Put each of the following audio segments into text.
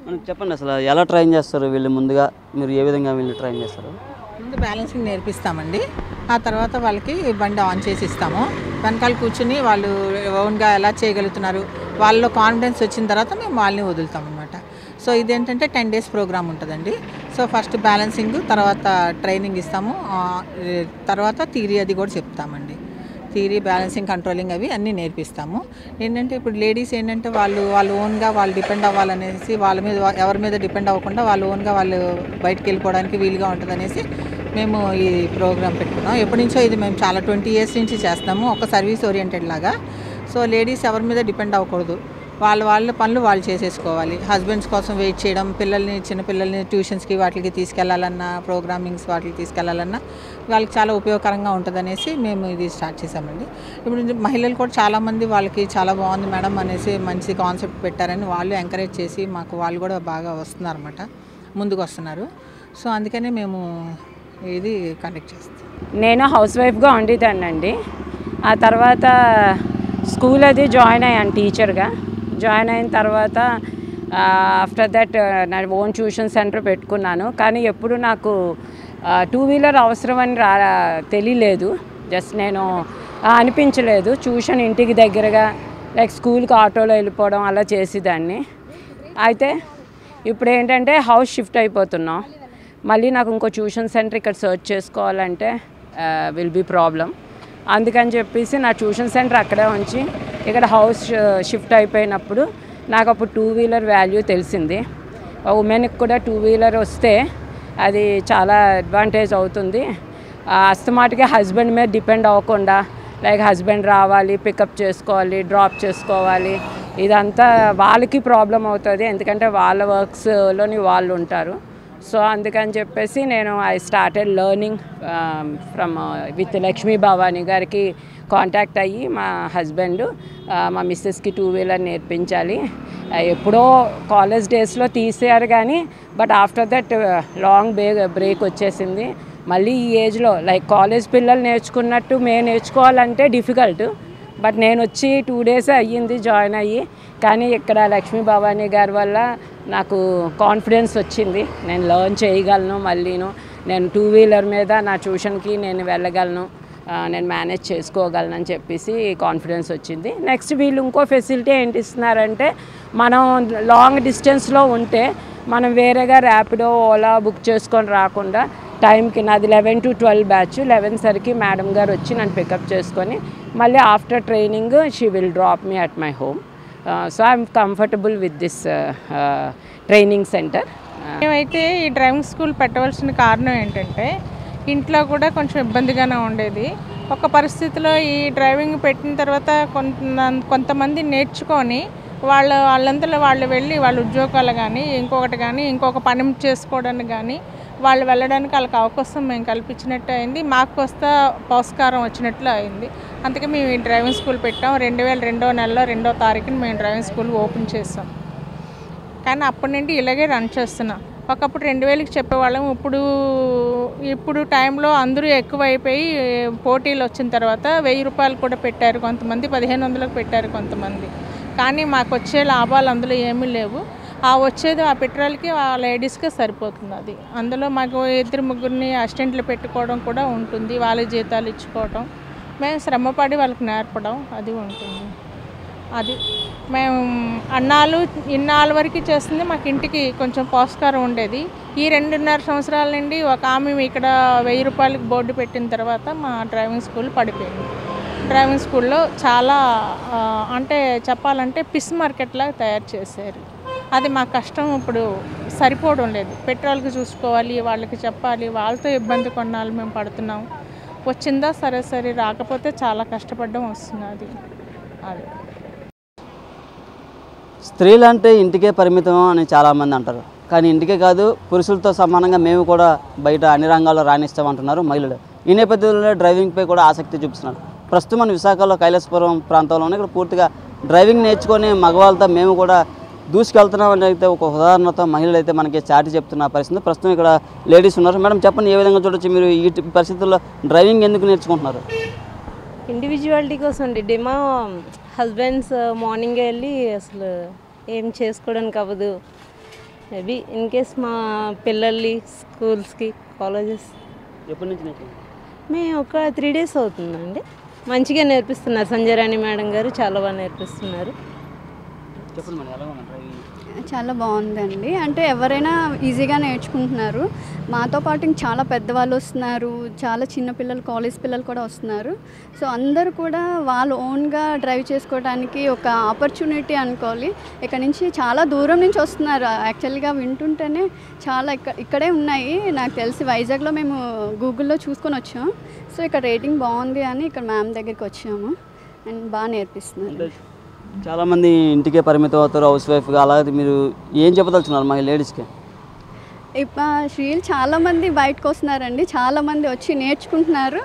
మనకు చెప్పండి అసలు ఎలా ట్రైన్ చేస్తారు వీళ్ళు? ముందుగా మీరు ఏ విధంగా వీళ్ళు ట్రైన్ చేస్తారు? ముందు బ్యాలెన్సింగ్ నేర్పిస్తామండి. ఆ తర్వాత వాళ్ళకి బండి ఆన్ చేసి ఇస్తాము. వెనకాల కూర్చుని వాళ్ళు ఓన్గా ఎలా చేయగలుగుతున్నారు, వాళ్ళలో కాన్ఫిడెన్స్ వచ్చిన తర్వాత మేము వాళ్ళని వదులుతాం అనమాట. సో ఇదేంటంటే 10 days ప్రోగ్రామ్ ఉంటుందండి. సో ఫస్ట్ బ్యాలెన్సింగ్, తర్వాత ట్రైనింగ్ ఇస్తాము, తర్వాత థియరీ అది కూడా చెప్తామండి. థియరీ, బ్యాలెన్సింగ్, కంట్రోలింగ్ అవి అన్నీ నేర్పిస్తాము. ఏంటంటే ఇప్పుడు లేడీస్ ఏంటంటే వాళ్ళు ఓన్గా వాళ్ళు డిపెండ్ అవ్వాలనేసి, వాళ్ళ మీద ఎవరి మీద డిపెండ్ అవ్వకుండా వాళ్ళు ఓన్గా వాళ్ళు బయటకు వెళ్ళిపోవడానికి వీలుగా ఉంటుందనేసి మేము ఈ ప్రోగ్రామ్ పెట్టుకున్నాం. ఎప్పటి నుంచో ఇది మేము చాలా 20 years నుంచి చేస్తాము, ఒక సర్వీస్ ఓరియంటెడ్ లాగా. సో లేడీస్ ఎవరి మీద డిపెండ్ అవ్వకూడదు, వాళ్ళ పనులు వాళ్ళు చేసేసుకోవాలి. హస్బెండ్స్ కోసం వెయిట్ చేయడం, చిన్నపిల్లల్ని ట్యూషన్స్కి వాటికి తీసుకెళ్లాలన్నా, ప్రోగ్రామింగ్స్ వాటికి తీసుకెళ్లాలన్నా వాళ్ళకి చాలా ఉపయోగకరంగా ఉంటుందనేసి మేము ఇది స్టార్ట్ చేసామండి. ఇప్పుడు మహిళలు కూడా చాలామంది వాళ్ళకి చాలా బాగుంది మేడం అనేసి మంచి కాన్సెప్ట్ పెట్టారని వాళ్ళు ఎంకరేజ్ చేసి మాకు వాళ్ళు కూడా బాగా వస్తున్నారన్నమాట, ముందుకు వస్తున్నారు. సో అందుకనే మేము ఇది కండక్ట్ చేస్తాం. నేను హౌస్ వైఫ్గా ఉండేదాన్నండి. ఆ తర్వాత స్కూల్ అది జాయిన్ అయ్యాను టీచర్గా. జాయిన్ అయిన తర్వాత ఆఫ్టర్ దట్ నా ఓన్ ట్యూషన్ సెంటర్ పెట్టుకున్నాను. కానీ ఎప్పుడు నాకు 2-wheeler అవసరం అని తెలియలేదు, జస్ట్ నేను అనిపించలేదు. ట్యూషన్ ఇంటికి దగ్గరగా లైక్ స్కూల్కి ఆటోలో వెళ్ళిపోవడం అలా చేసేదాన్ని. అయితే ఇప్పుడు ఏంటంటే హౌస్ షిఫ్ట్ అయిపోతున్నాం, మళ్ళీ నాకు ఇంకో ట్యూషన్ సెంటర్ ఇక్కడ సర్చ్ చేసుకోవాలంటే విల్ బీ ప్రాబ్లం. అందుకని చెప్పేసి నా ట్యూషన్ సెంటర్ అక్కడే ఉంచి ఇక్కడ హౌస్ షిఫ్ట్ అయిపోయినప్పుడు నాకు అప్పుడు 2-wheeler వాల్యూ తెలిసింది. ఉమెన్కి కూడా 2-wheeler వస్తే అది చాలా అడ్వాంటేజ్ అవుతుంది. అస్తమాటిగా హస్బెండ్ మీద డిపెండ్ అవ్వకుండా, లైక్ హస్బెండ్ రావాలి, పికప్ చేసుకోవాలి, డ్రాప్ చేసుకోవాలి, ఇదంతా వాళ్ళకి ప్రాబ్లం అవుతుంది, ఎందుకంటే వాళ్ళ వర్క్స్లోని వాళ్ళు ఉంటారు. సో అందుకని చెప్పేసి నేను I started learning from with Lakshmi Bhavani గారికి కాంటాక్ట్ అయ్యి మా హస్బెండ్ మా మిస్సెస్కి 2-wheeler నేర్పించాలి. ఎప్పుడో కాలేజ్ డేస్లో తీసారు కానీ but after that long break వచ్చేసింది. మళ్ళీ ఈ ఏజ్లో లైక్ కాలేజ్ పిల్లలు నేర్చుకున్నట్టు మేము నేర్చుకోవాలంటే డిఫికల్ట్. బట్ నేను వచ్చి 2 days అయ్యింది జాయిన్ అయ్యి. కానీ ఇక్కడ లక్ష్మీ భవానీ గారి వల్ల నాకు కాన్ఫిడెన్స్ వచ్చింది, నేను లెర్న్ చేయగలను, నేను 2-wheeler మీద నా ట్యూషన్కి నేను వెళ్ళగలను, నేను మేనేజ్ చేసుకోగలను అని చెప్పేసి కాన్ఫిడెన్స్ వచ్చింది. నెక్స్ట్ వీళ్ళు ఇంకో ఫెసిలిటీ ఏంటి ఇస్తున్నారంటే, మనం లాంగ్ డిస్టెన్స్లో ఉంటే మనం వేరేగా ర్యాపిడో, ఓలా బుక్ చేసుకొని రాకుండా టైంకి, నాది 11 to 12 బ్యాచ్, 11 సరికి మేడం గారు వచ్చి నన్ను పికప్ చేసుకొని మళ్ళీ after training she will drop me at my home. So I'm comfortable with this training centre. మేమైతే ఈ డ్రైవింగ్ స్కూల్ పెట్టవలసిన కారణం ఏంటంటే, ఇంట్లో కూడా కొంచెం ఇబ్బందిగానే ఉండేది. ఒక పరిస్థితిలో ఈ డ్రైవింగ్ పెట్టిన తర్వాత కొంతమంది నేర్చుకొని వాళ్ళంతలో వాళ్ళు వెళ్ళి వాళ్ళ ఉద్యోగాలు కానీ ఇంకొక పని చేసుకోవడానికి కానీ వాళ్ళు వెళ్ళడానికి వాళ్ళకి అవకాశం మేము కల్పించినట్టు అయింది, మాకు వస్తా పౌస్కారం వచ్చినట్లు అయింది. అందుకే మేము ఈ డ్రైవింగ్ స్కూల్ పెట్టాం. 2002వ నెలలో 2వ తారీఖున మేము డ్రైవింగ్ స్కూల్ ఓపెన్ చేసాం. కానీ అప్పటి నుండి ఇలాగే రన్ చేస్తున్నాం. ఒకప్పుడు 2000కి చెప్పేవాళ్ళం, ఇప్పుడు టైంలో అందరూ ఎక్కువైపోయి పోటీలు వచ్చిన తర్వాత 1000 రూపాయలు కూడా పెట్టారు కొంతమంది, 1500లకు పెట్టారు కొంతమంది. కానీ మాకు వచ్చే లాభాలు అందులో ఏమీ లేవు. వచ్చేది ఆ పెట్రోల్కి ఆ లేడీస్కే సరిపోతుంది. అది అందులో మాకు 2-3 అసిస్టెంట్లు పెట్టుకోవడం కూడా ఉంటుంది, వాళ్ళ జీతాలు ఇచ్చుకోవడం, మేము శ్రమపడి వాళ్ళకి నేర్పడం అది ఉంటుంది. అది మేము ఇన్నాళ్ళ వరకు చేస్తుంది. మాకు ఇంటికి కొంచెం పోస్కారం ఉండేది. ఈ 2.5 సంవత్సరాల నుండి ఒక ఆమె ఇక్కడ 1000 రూపాయలకి బోర్డు పెట్టిన తర్వాత మా డ్రైవింగ్ స్కూల్ పడిపోయింది. డ్రైవింగ్ స్కూల్లో చాలా అంటే చెప్పాలంటే పిస్ మార్కెట్లా తయారు చేశారు. అది మా కష్టం ఇప్పుడు సరిపోవడం లేదు. పెట్రోల్కి చూసుకోవాలి, వాళ్ళకి చెప్పాలి, వాళ్ళతో ఇబ్బంది కొన్నాళ్ళు మేము పడుతున్నాం. వచ్చిందా సరే, రాకపోతే చాలా కష్టపడడం వస్తున్నది. అది స్త్రీలు అంటే ఇంటికే పరిమితం అని చాలామంది అంటారు, కానీ ఇంటికే కాదు పురుషులతో సమానంగా మేము కూడా బయట అన్ని రంగాల్లో రాణిస్తామంటున్నారు మహిళలు. ఈ నేపథ్యంలో డ్రైవింగ్పై కూడా ఆసక్తి చూపిస్తున్నారు. ప్రస్తుతం మన విశాఖలో కైలాసపురం ప్రాంతంలోనే ఇక్కడ పూర్తిగా డ్రైవింగ్ నేర్చుకొని మగవాళ్ళతో మేము కూడా దూసుకెళ్తున్నామని అయితే ఒక ఉదాహరణతో మహిళలు అయితే మనకి చాటి చెప్తున్న పరిస్థితి. ప్రస్తుతం ఇక్కడ లేడీస్ ఉన్నారు. మేడం చెప్పండి, ఏ విధంగా చూడొచ్చు మీరు ఈ పరిస్థితుల్లో డ్రైవింగ్ ఎందుకు నేర్చుకుంటున్నారు? ఇండివిజువాలిటీ కోసం అండి. మా హస్బెండ్స్ మార్నింగే వెళ్ళి అసలు ఏం చేసుకోవడానికి అవ్వదు, అవి ఇన్ కేస్ మా పిల్లల్ని స్కూల్స్కి కాలేజెస్ ఎప్పటి నుంచి నేర్చుకున్నారు? మేము ఒక 3 days అవుతుందండి. మంచిగా నేర్పిస్తున్నారు. సంజయరాణి మేడం గారు చాలా బాగా నేర్పిస్తున్నారు. చెప్పండి మేడం, ఎలా ఉంది డ్రైవింగ్? చాలా బాగుందండి. అంటే ఎవరైనా ఈజీగా నేర్చుకుంటున్నారు. మాతో పాటు ఇంక చాలా పెద్దవాళ్ళు వస్తున్నారు, చాలా చిన్న పిల్లలు, కాలేజ్ పిల్లలు కూడా వస్తున్నారు. సో అందరూ కూడా వాళ్ళు ఓన్గా డ్రైవ్ చేసుకోవడానికి ఒక ఆపర్చునిటీ అనుకోవాలి. ఇక్కడ నుంచి చాలా దూరం నుంచి వస్తున్నారు. యాక్చువల్గా వింటుంటేనే చాలా ఇక్కడే ఉన్నాయి. నాకు తెలిసి వైజాగ్లో మేము గూగుల్లో చూసుకొని వచ్చాం. సో ఇక్కడ రేటింగ్ బాగుంది అని ఇక్కడ మ్యామ్ దగ్గరికి వచ్చాము. అండ్ బాగా నేర్పిస్తున్నారు. చాలామంది ఇంటికే పరిమితం అవుతారు, హౌస్ వైఫ్గా. అలాగే మీరు ఏం చెప్పదలుచున్నారు మా లేడీస్కి? స్త్రీలు చాలామంది బయటకు వస్తున్నారండి. చాలామంది వచ్చి నేర్చుకుంటున్నారు.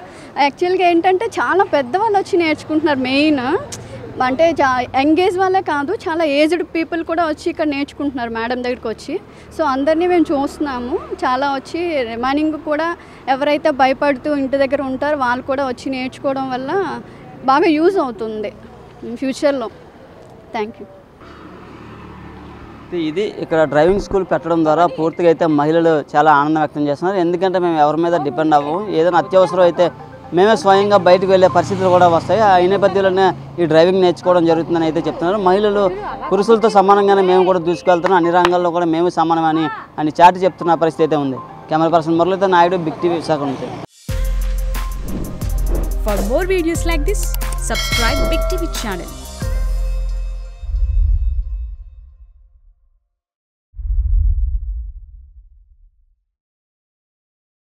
యాక్చువల్గా ఏంటంటే చాలా పెద్దవాళ్ళు వచ్చి నేర్చుకుంటున్నారు. మెయిన్ అంటే యంగేజ్ వాళ్ళే కాదు, చాలా ఏజ్డ్ పీపుల్ కూడా వచ్చి ఇక్కడ నేర్చుకుంటున్నారు మేడం దగ్గరికి వచ్చి. సో అందరినీ మేము చూస్తున్నాము. చాలా వచ్చి రిమైనింగ్ కూడా ఎవరైతే భయపడుతూ ఇంటి దగ్గర ఉంటారో వాళ్ళు కూడా వచ్చి నేర్చుకోవడం వల్ల బాగా యూజ్ అవుతుంది ఫ్యూచర్లో. Thank you. ఇది ఇక్కడ డ్రైవింగ్ స్కూల్ పెట్టడం ద్వారా పూర్తిగా అయితే మహిళలు చాలా ఆనందం వ్యక్తం చేస్తున్నారు. ఎందుకంటే మేము ఎవరి మీద డిపెండ్ అవ్వము. ఏదైనా అత్యవసరం అయితే మేమే స్వయంగా బయటకు వెళ్ళే పరిస్థితులు కూడా వస్తాయి. ఆ నేపథ్యంలోనే ఈ డ్రైవింగ్ నేర్చుకోవడం జరుగుతుందని అయితే చెప్తున్నారు. మహిళలు పురుషులతో సమానంగానే మేము కూడా దూసుకెళ్తున్నాం, అన్ని రంగాల్లో కూడా మేము సమానమని అని చాటి చెప్తున్న పరిస్థితి అయితే ఉంది. కెమెరా పర్సన్ మురళీతో నాయుడు, బిగ్ టీవీ విశాఖ నుంచి. For more videos like this, subscribe Big TV channel.